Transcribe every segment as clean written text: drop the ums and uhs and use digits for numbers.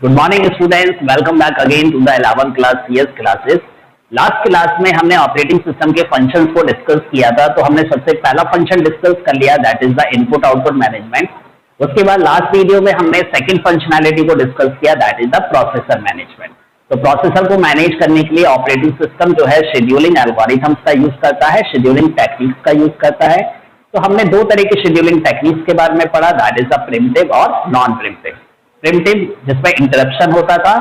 Good morning students, welcome back again to the 11th class CS classes. Last class में हमने operating system के functions को discuss किया था। तो हमने सबसे पहला फंक्शन डिस्कस कर लिया, that is the input output management. उसके बाद लास्ट वीडियो में हमने सेकंड फंक्शनैलिटी को डिस्कस किया, that is the processor management. तो प्रोसेसर को मैनेज करने के लिए ऑपरेटिंग सिस्टम जो है शेड्यूलिंग एल्गोरिथम्स का यूज करता है, शेड्यूलिंग टेक्निक्स का यूज करता है। तो हमने दो तरह के शेड्यूलिंग टेक्निक्स के बारे में पढ़ा, दैट इज द प्रिमिटिव और नॉन प्रिमिटिव। प्रिमिटिव जिसमें इंटरप्शन होता था,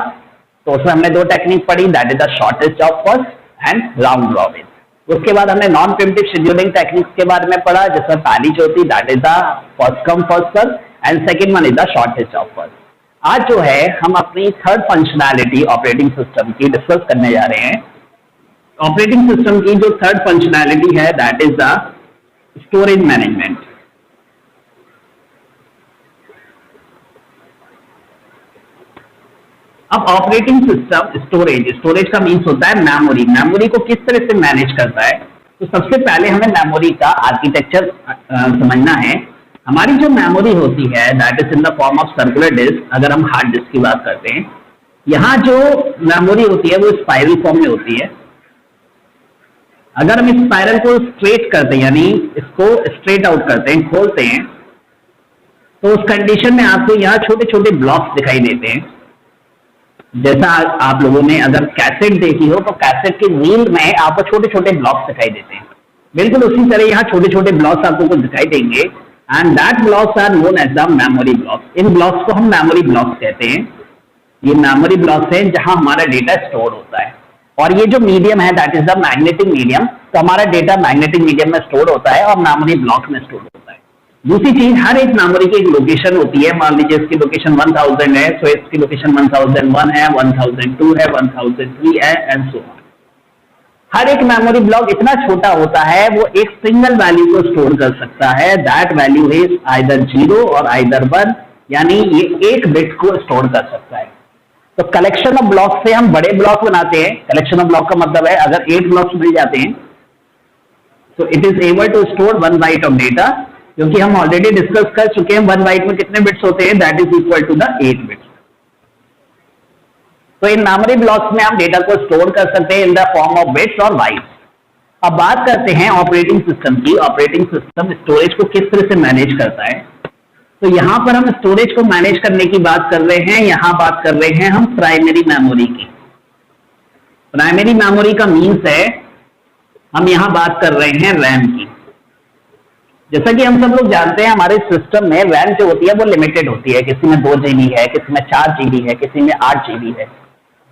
तो उसमें हमने दो टेक्निक पढ़ी, that is the shortest job first and round robin. उसके बाद हमने नॉन प्रिमिटिव शेड्यूलिंग टेक्निक्स के बारे में पढ़ा, जिसमें पहली जो होती that is the first come first serve and second one is the shortest job first. आज जो है हम अपनी थर्ड फंक्शनैलिटी ऑपरेटिंग सिस्टम की डिस्कस करने जा रहे हैं। ऑपरेटिंग सिस्टम की जो थर्ड फंक्शनैलिटी है that is the storage management. अब ऑपरेटिंग सिस्टम स्टोरेज का मीन्स होता है मेमोरी को किस तरह से मैनेज करता है। तो सबसे पहले हमें मेमोरी का आर्किटेक्चर समझना है। हमारी जो मेमोरी होती है that is in the form of circular disc. अगर हम हार्ड डिस्क की बात करते हैं, यहाँ जो मेमोरी होती है वो स्पाइरल फॉर्म में होती है। अगर हम इस स्पाइरल को स्ट्रेट करते हैं, यानी इसको स्ट्रेट आउट करते हैं, खोलते हैं, तो उस कंडीशन में आपको यहाँ छोटे छोटे ब्लॉक्स दिखाई देते हैं। जैसा आप लोगों ने अगर कैसेट देखी हो तो कैसेट के रील में आपको छोटे छोटे ब्लॉक्स दिखाई देते हैं। बिल्कुल उसी तरह यहाँ छोटे छोटे ब्लॉक्स आपको कुछ दिखाई देंगे and that blocks are known as the memory blocks. इन ब्लॉक्स को हम मेमोरी ब्लॉक्स कहते हैं। ये मेमोरी ब्लॉक्स हैं जहां हमारा डेटा स्टोर होता है। और ये जो मीडियम है that is the magnetic medium. तो हमारा डेटा मैग्नेटिक मीडियम में स्टोर होता है और मेमोरी ब्लॉक में स्टोर होता है। दूसरी चीज, हर एक मेमोरी की एक लोकेशन होती है। मान लीजिए इसकी लोकेशन 1000 है, तो इसकी लोकेशन 1001 है, 1002 है, 1003 है एंड सो ऑन। हर एक मेमोरी ब्लॉक इतना छोटा होता है वो एक सिंगल वैल्यू को स्टोर कर सकता है। दैट वैल्यू इज आइदर 0 और आइदर 1, यानी ये एक बिट को स्टोर कर सकता है। तो कलेक्शन ऑफ ब्लॉक से हम बड़े ब्लॉक बनाते हैं। कलेक्शन ऑफ ब्लॉक का मतलब है अगर 8 ब्लॉक्स मिल जाते हैं तो it is able to store 1 byte of data. क्योंकि हम ऑलरेडी डिस्कस कर चुके हैं 1 बाइट में कितने बिट्स होते हैं, that is equal to the 8 bits. तो इन मेमोरी ब्लॉक्स में हम डेटा को स्टोर कर सकते हैं इन द फॉर्म ऑफ बिट्स और बाइट्स। अब बात करते हैं ऑपरेटिंग सिस्टम की। ऑपरेटिंग सिस्टम स्टोरेज को किस तरह से मैनेज करता है। तो यहां पर हम स्टोरेज को मैनेज करने की बात कर रहे हैं। यहां बात कर रहे हैं हम प्राइमरी मेमोरी की। प्राइमरी मेमोरी का मीन्स है, हम यहां बात कर रहे हैं रैम की। जैसा कि हम सब लोग जानते हैं हमारे सिस्टम में रैम जो होती है वो लिमिटेड होती है। किसी में 2 GB है, किसी में 4 GB है, किसी में 8 GB है।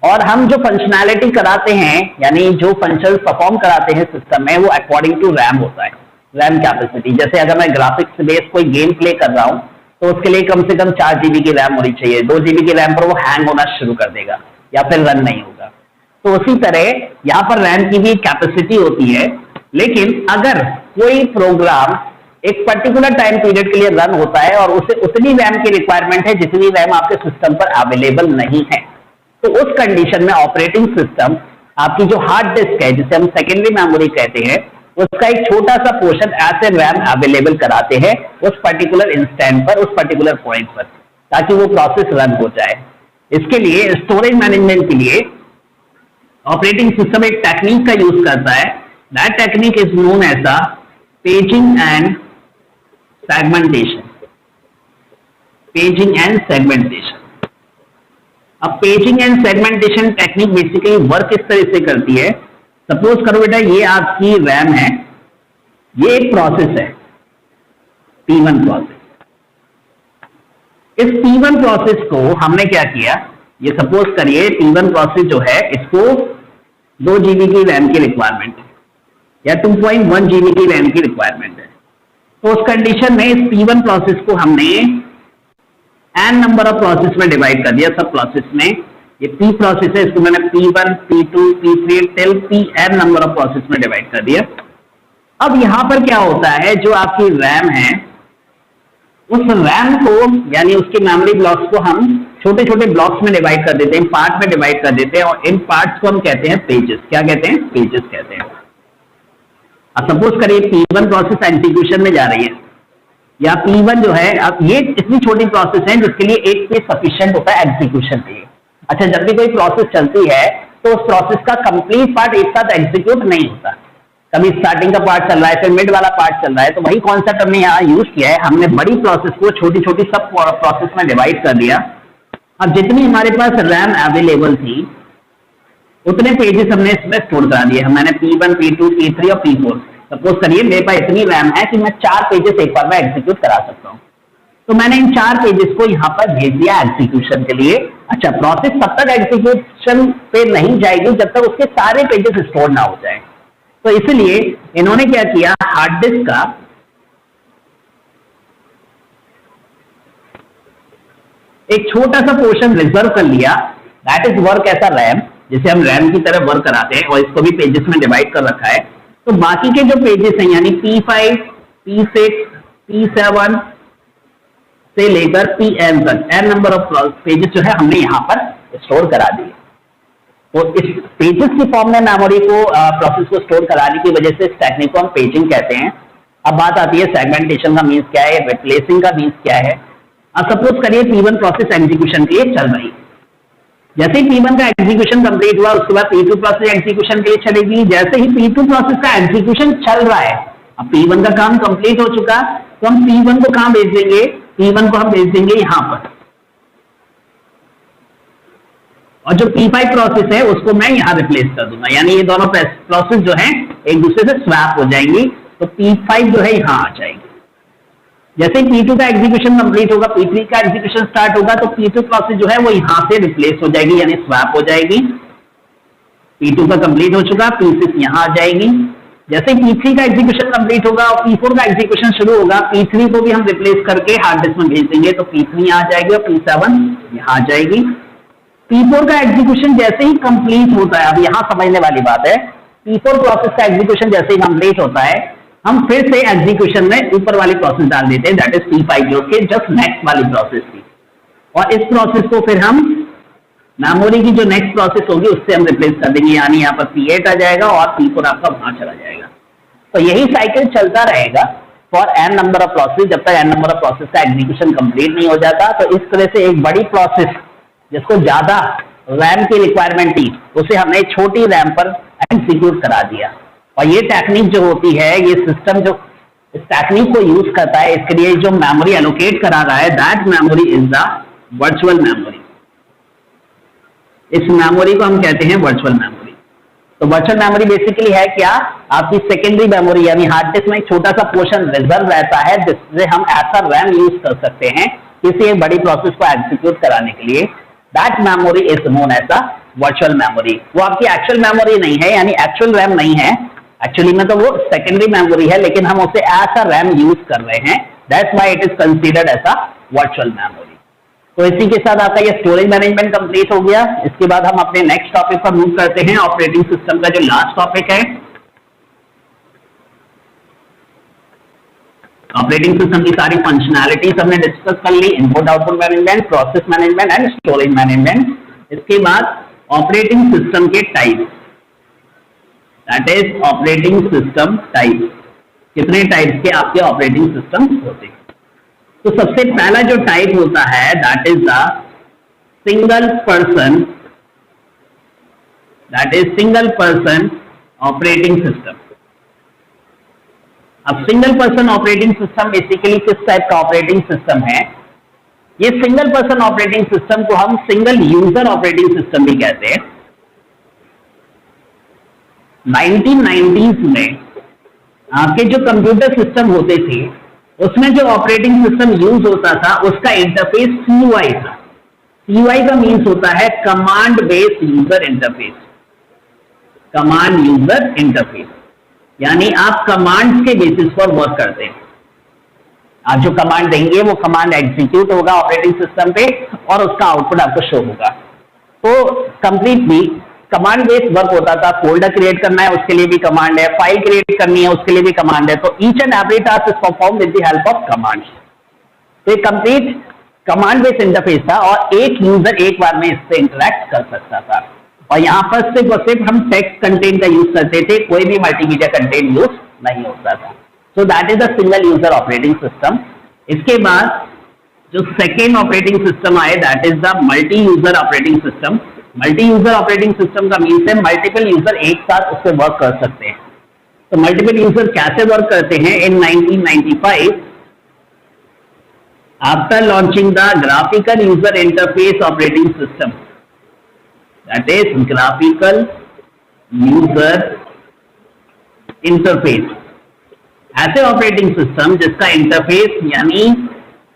और हम जो फंक्शनैलिटी कराते हैं, यानी जो फंक्शन परफॉर्म कराते हैं सिस्टम में, वो अकॉर्डिंग टू रैम होता है, रैम कैपेसिटी। जैसे अगर मैं ग्राफिक्स बेस्ड कोई गेम प्ले कर रहा हूँ तो उसके लिए कम से कम 4 GB की रैम होनी चाहिए। 2 GB की रैम पर वो हैंग होना शुरू कर देगा या फिर रन नहीं होगा। तो उसी तरह यहाँ पर रैम की भी कैपेसिटी होती है। लेकिन अगर कोई प्रोग्राम एक पर्टिकुलर टाइम पीरियड के लिए रन होता है और उसे उतनी रैम की रिक्वायरमेंट है जितनी रैम आपके सिस्टम पर अवेलेबल नहीं है, तो उस कंडीशन में ऑपरेटिंग सिस्टम आपकी जो हार्ड डिस्क है, जिसे हम सेकेंडरी मेमोरी कहते हैं, उसका एक छोटा सा पोर्शन ऐसे रैम अवेलेबल कराते हैं उस पर्टिकुलर इंस्टेंट पर, उस पर्टिकुलर पॉइंट पर, ताकि वो प्रोसेस रन हो जाए। इसके लिए स्टोरेज मैनेजमेंट के लिए ऑपरेटिंग सिस्टम एक टेक्निक का यूज करता है। That technique is known as the paging and segmentation. Paging and segmentation. अब paging and segmentation technique basically work इस तरह से करती है। सपोज करो बेटा ये आपकी रैम है, ये एक प्रोसेस है P1 प्रोसेस। इस P1 प्रोसेस को हमने क्या किया, ये सपोज करिए P1 प्रोसेस जो है इसको 2 GB की रैम की रिक्वायरमेंट है या 2.1 GB की रैम की रिक्वायरमेंट है। तो उस कंडीशन में इस P1 प्रोसेस को हमने n नंबर ऑफ प्रोसेस में डिवाइड कर दिया। सब प्रोसेस में ये P प्रोसेस है, इसको मैंने P1, P2, P3 till Pn number of process में डिवाइड कर दिया। अब यहां पर क्या होता है, जो आपकी रैम है उस रैम को, यानी उसके मेमोरी ब्लॉक्स को हम छोटे छोटे ब्लॉक्स में डिवाइड कर देते हैं, पार्ट में डिवाइड कर देते हैं और इन पार्ट्स को हम कहते हैं पेजेस। क्या कहते हैं? पेजेस कहते हैं। अब सपोज करिए P1 प्रोसेस एग्जीक्यूशन में जा रही है। या P1 जो है, अब ये इतनी छोटी प्रोसेस है जिसके लिए एक पेज सफिशिएंट होता है एग्जीक्यूशन के लिए। अच्छा, जब भी कोई प्रोसेस चलती है तो उस प्रोसेस का कंप्लीट पार्ट एक साथ एग्जीक्यूट नहीं होता, कभी स्टार्टिंग का पार्ट चल रहा है फिर मिड वाला पार्ट चल रहा है। तो वही कॉन्सेप्ट हमने यहाँ यूज किया है, हमने बड़ी प्रोसेस को छोटी छोटी सब प्रोसेस में डिवाइड कर दिया। अब जितनी हमारे पास रैम अवेलेबल थी उतने पेजेस हमने इसमें स्टोर करा दिए। मैंने P1, P2, P3 और P4, सपोज करिए मेरे पास इतनी रैम है कि मैं 4 पेजेस एक बार में एग्जीक्यूट करा सकता हूँ। तो मैंने इन 4 पेजेस को यहाँ पर भेज दिया एग्जीक्यूशन के लिए। अच्छा, प्रोसेस तब तक एग्जीक्यूशन पे नहीं जाएगी जब तक उसके सारे पेजेस स्टोर ना हो जाए। तो इसलिए इन्होंने क्या किया, हार्ड डिस्क का एक छोटा सा पोर्शन रिजर्व कर लिया, that is work as a RAM, जिसे हम रैम की तरह वर्क कराते हैं, और इसको भी पेजेस में डिवाइड कर रखा है। तो बाकी के जो पेजेस हैं यानी P5, P6, P7 से लेकर Pn तक n नंबर ऑफ पेजेस जो है हमने यहाँ पर स्टोर करा दिए। तो इस पेजेस की फॉर्म में मेमोरी को प्रोसेस को स्टोर कराने की वजह से इस टेक्निक को हम पेजिंग कहते हैं। अब बात आती है सेगमेंटेशन का मीन्स क्या है, रिप्लेसिंग का मीन्स क्या है। अब सपोज करिए P1 प्रोसेस एग्जीक्यूशन के लिए चल रही है, जैसे ही P1 का एग्जीक्यूशन कंप्लीट हुआ उसके बाद P2 प्रोसेस एग्जीक्यूशन के लिए चलेगी। जैसे ही P2 प्रोसेस का एग्जीक्यूशन चल रहा है, अब P1 का काम कंप्लीट हो चुका, तो हम P1 को कहां भेज देंगे, P1 को हम भेज देंगे यहां पर, और जो P5 प्रोसेस है उसको मैं यहां रिप्लेस कर दूंगा, यानी ये दोनों प्रोसेस जो है एक दूसरे से स्वैप हो जाएंगी। तो P5 जो है यहां आ जाएगी। जैसे P2 का एग्जीक्यूशन कंप्लीट होगा, P3 का एग्जीक्यूशन स्टार्ट होगा, तो P2 प्रोसेस जो है वो यहां से रिप्लेस हो जाएगी, यानी स्वैप हो जाएगी। P2 का कंप्लीट हो चुका, P6 यहां आ जाएगी। जैसे P3 का एग्जीक्यूशन कंप्लीट होगा और P4 का एग्जीक्यूशन शुरू होगा, P3 को भी हम रिप्लेस करके हार्ड डिस्क में भेज देंगे, तो P3 यहां आ जाएगी और P7 यहां आ जाएगी। P4 का एग्जीक्यूशन जैसे ही कंप्लीट होता है, अब यहां समझने वाली बात है, P4 प्रोसेस का एग्जीक्यूशन जैसे ही कंप्लीट होता है, हम फिर से एग्जीक्यूशन में ऊपर वाली प्रोसेस डाल देते हैं, दैट इज P5 जो कि जस्ट नेक्स्ट वाली प्रोसेस थी, और इस प्रोसेस को फिर हम मेमोरी की जो नेक्स्ट प्रोसेस होगी उससे हम रिप्लेस कर देंगे, यानी यहाँ पर P8 आ जाएगा और P4 आपका वहां चला जाएगा। तो यही साइकिल चलता रहेगा for n number of process, जब तक n नंबर ऑफ प्रोसेस का एग्जीक्यूशन कंप्लीट नहीं हो जाता। तो इस तरह से एक बड़ी प्रोसेस जिसको ज्यादा रैम की रिक्वायरमेंट थी, उसे हमने छोटी रैम पर एग्जीक्यूट करा दिया। और ये टेक्निक जो होती है, ये सिस्टम जो इस टेक्निक को यूज करता है, इसके लिए जो मेमोरी एलोकेट करा रहा है, that memory is the virtual memory. इस मेमोरी को हम कहते हैं वर्चुअल मेमोरी। तो वर्चुअल मेमोरी बेसिकली है क्या, आपकी सेकेंडरी मेमोरी, यानी हार्ड डिस्क में एक छोटा सा पोर्शन रिजर्व रहता है जिससे हम ऐसा रैम यूज कर सकते हैं किसी एक बड़ी प्रोसेस को एग्जीक्यूट कराने के लिए। That memory is known as the virtual memory. वो आपकी एक्चुअल मेमोरी नहीं है, यानी एक्चुअल रैम नहीं है, एक्चुअली में तो वो सेकेंडरी मेमोरी है, लेकिन हम उसे ऐसा रैम यूज कर रहे हैं, that's why it is considered as a virtual memory. तो इसी के साथ आपका ये स्टोरेज मैनेजमेंट कंप्लीट हो गया। इसके बाद हम अपने नेक्स्ट टॉपिक पर मूव करते हैं, ऑपरेटिंग सिस्टम का जो लास्ट टॉपिक है। ऑपरेटिंग सिस्टम की सारी फंक्शनैलिटीज हमने डिस्कस कर ली, input output management, process management and storage management. इसके बाद ऑपरेटिंग सिस्टम के type, that is operating system type. कितने टाइप के आपके ऑपरेटिंग सिस्टम होते हैं? तो सबसे पहला जो टाइप होता है that is the single person, that is single person operating system. अब single person operating system basically किस टाइप का ऑपरेटिंग सिस्टम है? ये सिंगल पर्सन ऑपरेटिंग सिस्टम को हम सिंगल यूजर ऑपरेटिंग सिस्टम भी कहते हैं। 1990s में आपके जो कंप्यूटर सिस्टम होते थे उसमें जो ऑपरेटिंग सिस्टम यूज होता था उसका इंटरफेस CUI था। CUI का मीन्स होता है command based user interface. Command user interface यानी आप कमांड्स के बेसिस पर वर्क करते हैं। आप जो कमांड देंगे वो कमांड एग्जीक्यूट होगा ऑपरेटिंग सिस्टम पे और उसका आउटपुट आपको शो होगा। तो कंप्लीटली कमांड बेस्ड वर्क होता था। फोल्डर क्रिएट करना है उसके लिए भी कमांड है, फाइल क्रिएट करनी है उसके लिए भी कमांड है। तो each and every task is perform with the help of commands. तो एक कंप्लीट कमांड बेस्ड इंटरफेस था और एक यूजर एक बार में इससे इंटरेक्ट कर सकता था। और यहाँ पर सिर्फ और सिर्फ हम टेक्स्ट कंटेंट का यूज करते थे, कोई भी मल्टीमीडिया कंटेंट यूज नहीं होता था। So that is a single user operating system. इसके बाद जो सेकेंड ऑपरेटिंग सिस्टम आए that is the multi user operating system. Multi user operating system का मीन्स है मल्टीपल यूजर एक साथ उससे वर्क कर सकते हैं। तो मल्टीपल यूजर कैसे वर्क करते हैं? इन 1995 after launching the graphical user interface operating system, that is graphical user interface, ऐसे ऑपरेटिंग सिस्टम जिसका इंटरफेस यानी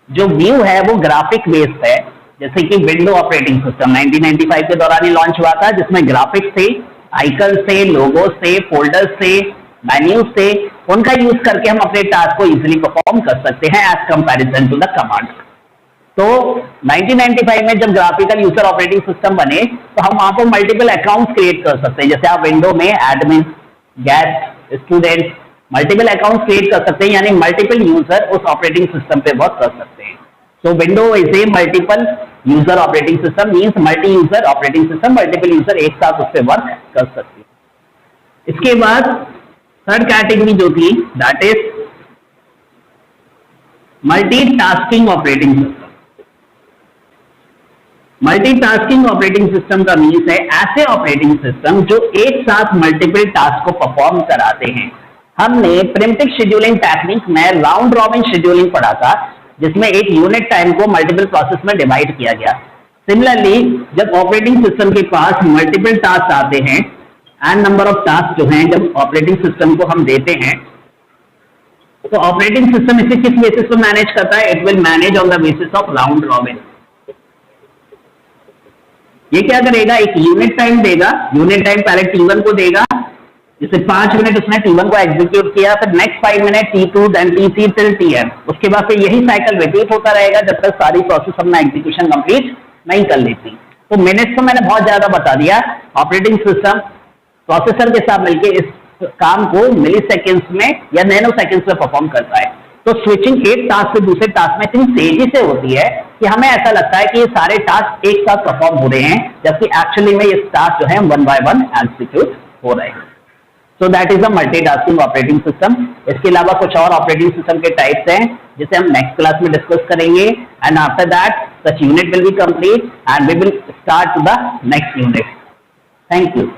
जो व्यू है वो ग्राफिक बेस्ड है, जैसे कि विंडो ऑपरेटिंग सिस्टम 1995 के दौरान ही लॉन्च हुआ था, जिसमें ग्राफिक्स थे, आइकन्स थे, लोगोस थे, फोल्डर्स थे, मेन्यूज थे, उनका यूज करके हम अपने टास्क को इजीली परफॉर्म कर सकते हैं as comparison to the command. तो 1995 में जब ग्राफिकल यूजर ऑपरेटिंग सिस्टम बने तो हम वहां पर मल्टीपल अकाउंट्स क्रिएट कर सकते हैं, जैसे आप विंडो में admin, guest, student, multiple accounts create कर सकते हैं, यानी मल्टीपल यूजर उस ऑपरेटिंग सिस्टम पे वर्क कर सकते हैं। So window is a multiple user operating system, means multi user operating system, multiple user एक साथ उस पर वर्क कर सकते हैं। इसके बाद थर्ड कैटेगरी जो थी that is multitasking operating system. Multitasking operating system का मीन्स है ऐसे ऑपरेटिंग सिस्टम जो एक साथ मल्टीपल टास्क को परफॉर्म कराते हैं। हमने प्रिमिटिव शेड्यूलिंग टेक्निक में राउंड रॉबिन शेड्यूलिंग पढ़ा था, जिसमें एक यूनिट टाइम को मल्टीपल प्रोसेस में डिवाइड किया गया। सिमिलरली जब ऑपरेटिंग सिस्टम के पास मल्टीपल टास्क आते हैं, एन नंबर ऑफ टास्क जो हैं जब ऑपरेटिंग सिस्टम को हम देते हैं, तो ऑपरेटिंग सिस्टम इसे किस बेसिस पर मैनेज करता है? It will manage on the basis of round robin. ये क्या करेगा? एक यूनिट टाइम देगा, यूनिट टाइम पहले T1 को देगा, जैसे 5 मिनट उसने T1 को एग्जीक्यूट किया, फिर next 5 minute T2, then T3 till Tn। उसके बाद फिर यही साइकिल रिपीट होता रहेगा जब तक सारी प्रोसेस अपना एग्जीक्यूशन कंप्लीट नहीं कर लेती। तो मिनट्स तो मैंने बहुत ज्यादा बता दिया। ऑपरेटिंग सिस्टम प्रोसेसर के साथ मिलकर इस काम को मिली सेकेंड्स में या नैनो सेकेंड्स में परफॉर्म करता है। तो स्विचिंग एक टास्क से दूसरे टास्क में इतनी तेजी से होती है कि हमें ऐसा लगता है कि ये सारे टास्क एक साथ परफॉर्म हो रहे हैं, जबकि एक्चुअली में ये टास्क जो है 1 by 1 एग्जीक्यूट हो रहे हैं। So that is a multitasking operating system. इसके अलावा कुछ और ऑपरेटिंग सिस्टम के टाइप्स हैं जिसे हम नेक्स्ट क्लास में डिस्कस करेंगे, and after that such unit will be complete and we will start the next unit. Thank you.